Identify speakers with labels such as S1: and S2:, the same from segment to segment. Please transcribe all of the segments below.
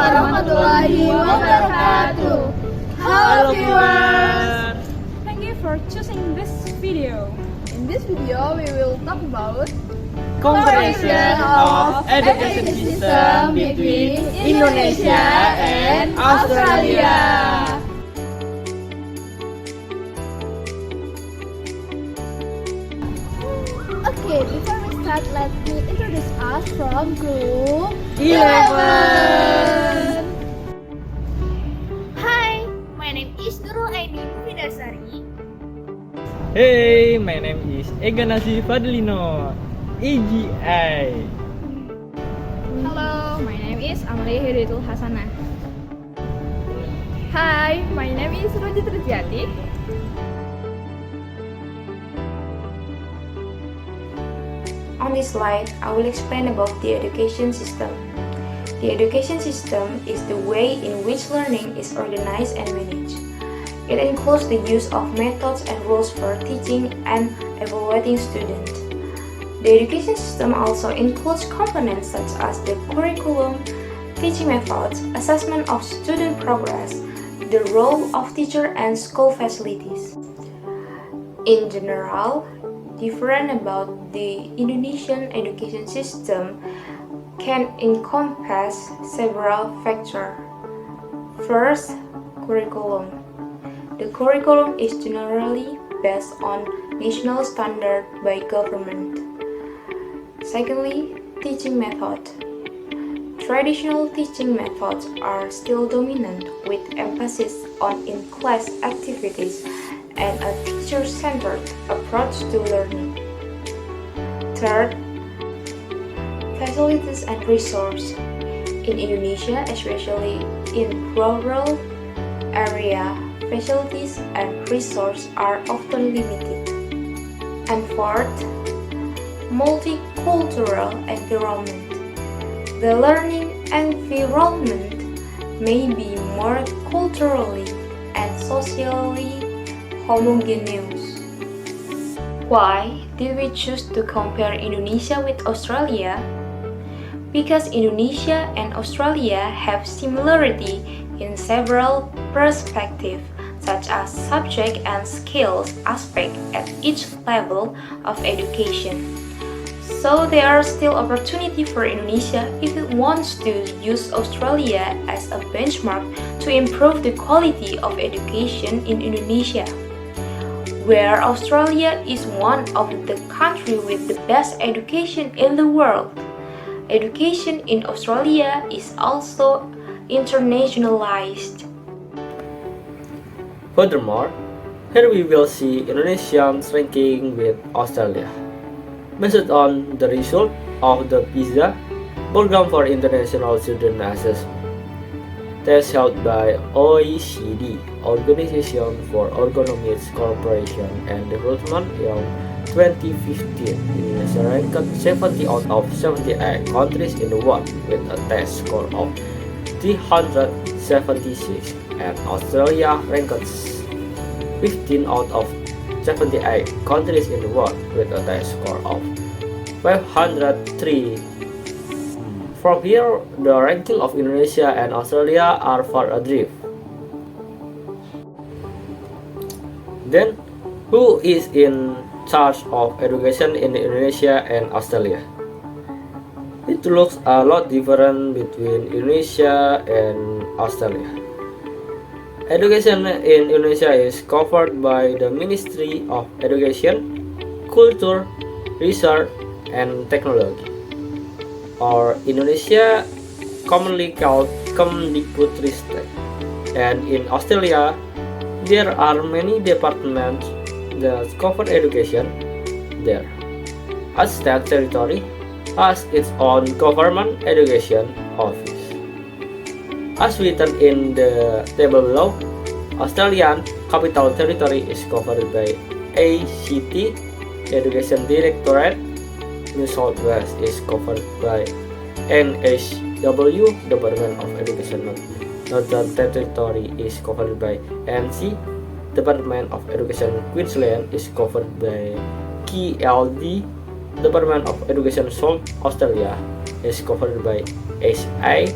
S1: warahmatullahi wabarakatuh.
S2: Halo viewers!
S3: Thank you for choosing this video.
S1: In this video, we will talk about
S2: Comparison of education system between Indonesia and Australia.
S1: Okay, before we start, let me introduce us from group
S2: 11.
S4: Hi, my name is Nurul Aini, Mufida Sari.
S2: Hey, my name is Ega Nazhif Fadhilyno, EGI.
S3: Hello, my name is Amalia Hidayatul Khasanah. Hi, my name is Rujit Rujiati.
S5: On this slide, I will explain about the education system. The education system is the way in which learning is organized and managed. It includes the use of methods and rules for teaching and evaluating students. The education system also includes components such as the curriculum, teaching methods, assessment of student progress, the role of teacher, and school facilities. In general, different about the Indonesian education system can encompass several factors. First, curriculum. The curriculum is generally based on national standard by government. Secondly, teaching method. Traditional teaching methods are still dominant with emphasis on in-class activities and a teacher-centered approach to learning. Third, facilities and resources. In Indonesia, especially in rural area, facilities and resources are often limited. And fourth, multicultural environment. The learning environment may be more culturally and socially homogeneous. Why did we choose to compare Indonesia with Australia? Because Indonesia and Australia have similarity in several perspectives, such as subject and skills aspect at each level of education. So there are still opportunity for Indonesia if it wants to use Australia as a benchmark to improve the quality of education in Indonesia, where Australia is one of the countries with the best education in the world. Education in Australia is also internationalized.
S2: Furthermore, here we will see Indonesia's ranking with Australia, based on the result of the PISA Program for International Student Assessment test held by OECD, Organization for Economic Cooperation and Development in 2015. Indonesia ranked 70 out of 78 countries in the world with a test score of 376, and Australia ranked 15 out of 78 countries in the world with a test score of 503. From here, the ranking of Indonesia and Australia are far adrift. Then, who is in charge of education in Indonesia and Australia? It looks a lot different between Indonesia and Australia. Education in Indonesia is covered by the Ministry of Education, Culture, Research, and Technology, or Indonesia commonly called Kemdikbudristek. And in Australia, there are many departments that cover education there. A state territory has its own government education office. As written in the table below, Australian Capital Territory is covered by ACT, Education Directorate. New South Wales is covered by NSW, Department of Education. Northern Territory is covered by NC, Department of Education. Queensland is covered by KLD, Department of Education. South Australia is covered by SI,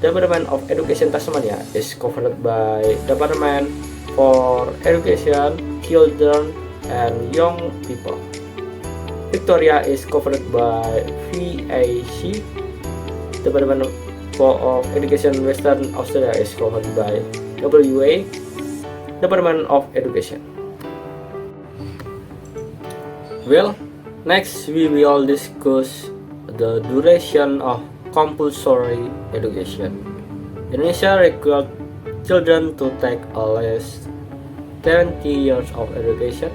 S2: Department of Education Tasmania is covered by Department for Education, Children and Young People. Victoria is covered by VAC. Department of Education Western Australia is covered by WA, Department of Education. Well, next we will discuss the duration of compulsory education. Indonesia requires children to take at least 20 years of education,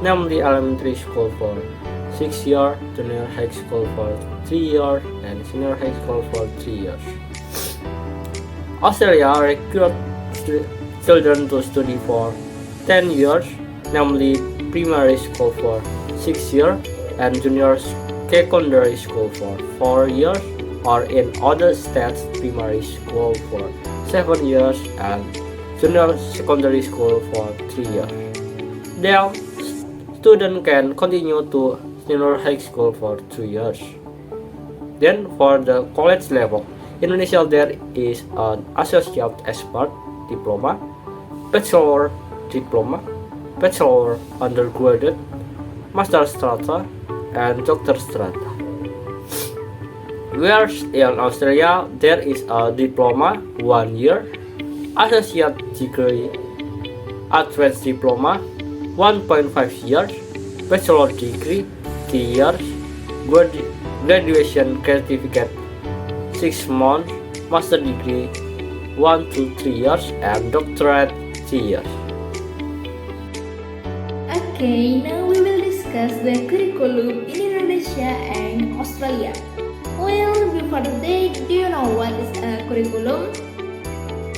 S2: namely elementary school for 6 years, junior high school for 3 years, and senior high school for 3 years. Australia requires children to study for 10 years, namely primary school for 6 years and junior secondary school for 4 years, or in other states primary school for 7 years and junior secondary school for 3 years. Then, students can continue to senior high school for 2 years. Then for the college level, Indonesia there is an associate expert diploma, bachelor diploma, bachelor undergraduate, master strata, and doctor strata. Whereas in Australia there is a diploma 1 year, associate degree, advanced diploma 1.5 years, bachelor degree 3 years, graduation certificate 6 months, master degree 1 to 3 years, and doctorate 3 years.
S1: Okay, now we will discuss the curriculum in Indonesia and Australia. Well, before that, do you know what is a curriculum?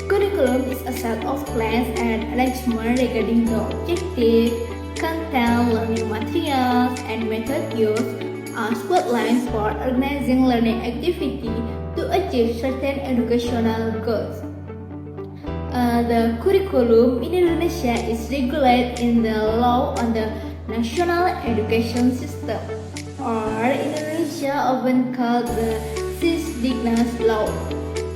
S1: Curriculum is a set of plans and arrangement regarding the objective, content, learning materials, and method used as guidelines for organizing learning activity to achieve certain educational goals. The curriculum in Indonesia is regulated in the law on the National Education System, or in Indonesia often called the Sisdiknas law.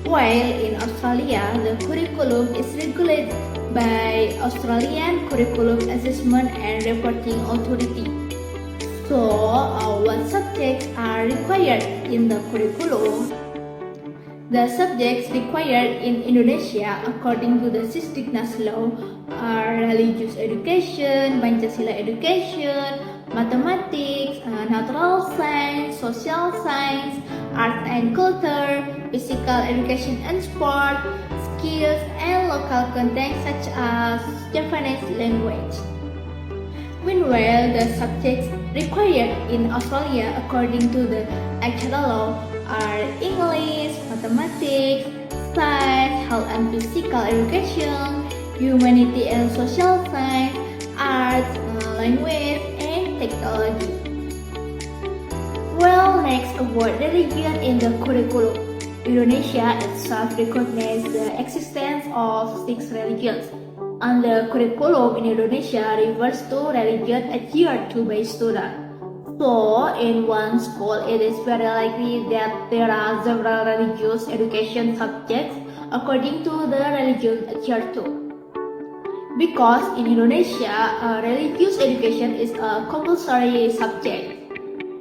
S1: While in Australia, the curriculum is regulated by Australian Curriculum Assessment and Reporting Authority. So, what subjects are required in the curriculum? The subjects required in Indonesia according to the Sisdiknas law are religious education, Pancasila education, mathematics, natural science, social science, art and culture, physical education and sport, skills, and local content such as Japanese language. Meanwhile, the subjects required in Australia according to the actual law are English, mathematics, science, health and physical education, humanity and social science, arts, language, and technology. Well, next about religion in the curriculum. Indonesia itself recognizes the existence of 6 religions. And the curriculum in Indonesia refers to religion adhered to by students. So, in one school, it is very likely that there are several religious education subjects according to the religion adhered to. Because in Indonesia, religious education is a compulsory subject.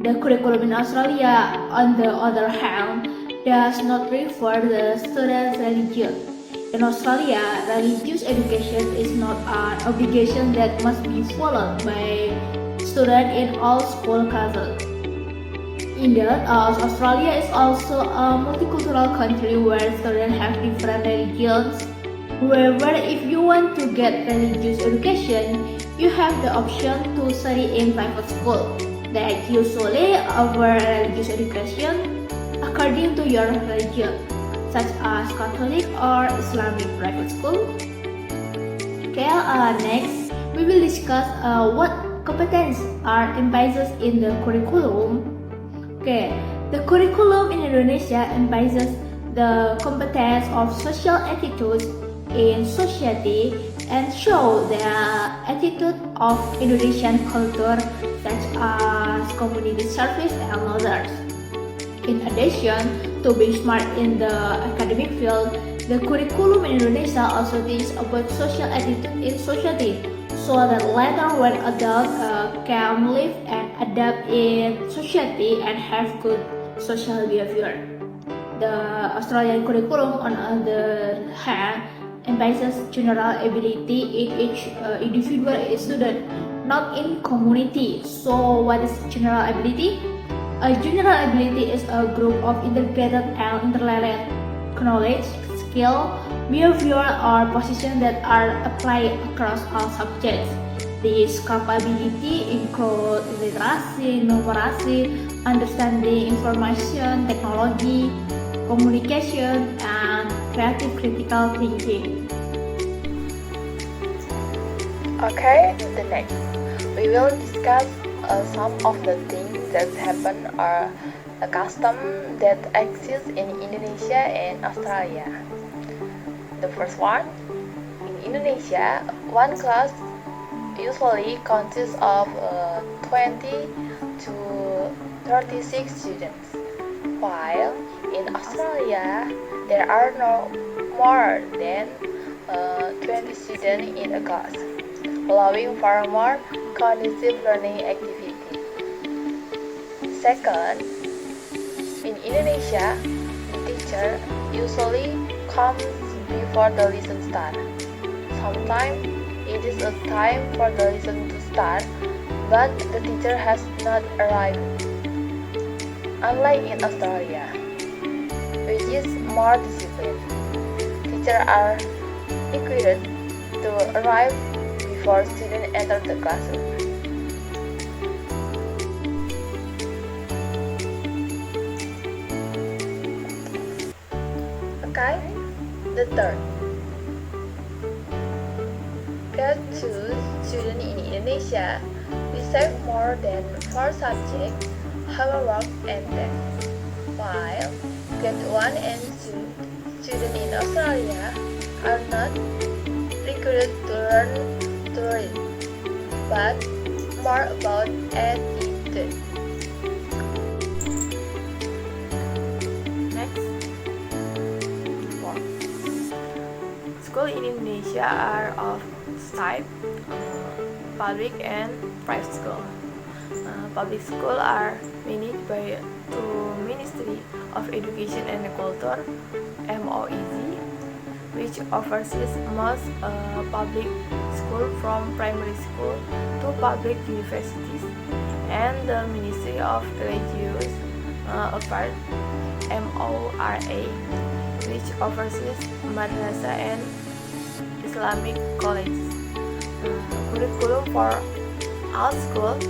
S1: The curriculum in Australia, on the other hand, does not refer the student's religion. In Australia, religious education is not an obligation that must be followed by students in all school classes. Indeed, Australia is also a multicultural country where students have different religions. However, if you want to get religious education, you have the option to study in private school that usually offer religious education according to your religion, such as Catholic or Islamic private school. Okay, next we will discuss what competences are emphasized in the curriculum. Okay, the curriculum in Indonesia emphasizes the competence of social attitudes in society and show the attitude of Indonesian culture such as community service and others. In addition to being smart in the academic field, the curriculum in Indonesia also teaches about social attitude in society, so that later when adults can live and adapt in society and have good social behavior. The Australian curriculum, on the other hand, emphasizes general ability in each individual student, not in community. So, what is general ability? A general ability is a group of integrated and interrelated knowledge, skill, behavior, or position that are applied across all subjects. These capability include literacy, numeracy, understanding information, technology, communication, and creative critical thinking.
S6: Okay, the next. We will discuss some of the things that happen or a custom that exists in Indonesia and Australia. The first one, in Indonesia, one class usually consists of 20 to 36 students, while in Australia there are no more than 20 students in a class, allowing for more cognitive learning activity. Second, in Indonesia, the teacher usually comes before the lesson starts. Sometimes it is a time for the lesson to start, but the teacher has not arrived. Unlike in Australia, which is more disciplined, teachers are required to arrive before students enter the classroom. Okay, the third. Get to students in Indonesia receive more than 4 subjects, homework, and tests, while Grade 1 and 2 students in Australia are not required to learn to read, but more about attitude. Next, 4. Schools in Indonesia are of type public and private school. Public schools are managed by the Ministry of Education and Culture (MOEZ), which oversees most public schools from primary school to public universities, and the Ministry of Religious Affairs (MORA), which oversees madrasah and Islamic colleges. Curriculum for all schools,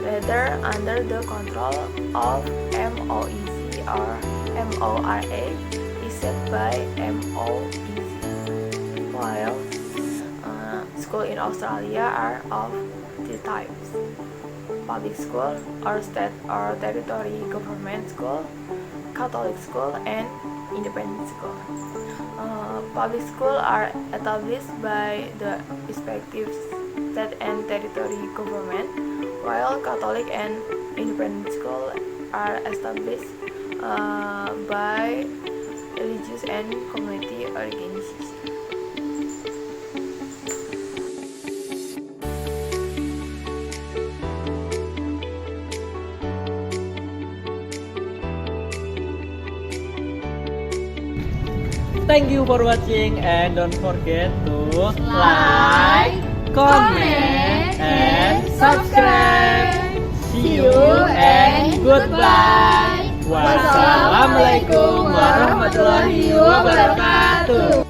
S6: whether under the control of MOEZ or MORA, is set by MOEZ, while schools in Australia are of 3 types: public school or state or territory government school, Catholic school, and independent school. Public schools are established by the respective state and territory government, while Catholic and independent schools are established by religious and community organizations.
S7: Thank you for watching, and don't forget to
S1: Like,
S7: comment, and subscribe. See you and goodbye. Wassalamualaikum warahmatullahi wabarakatuh.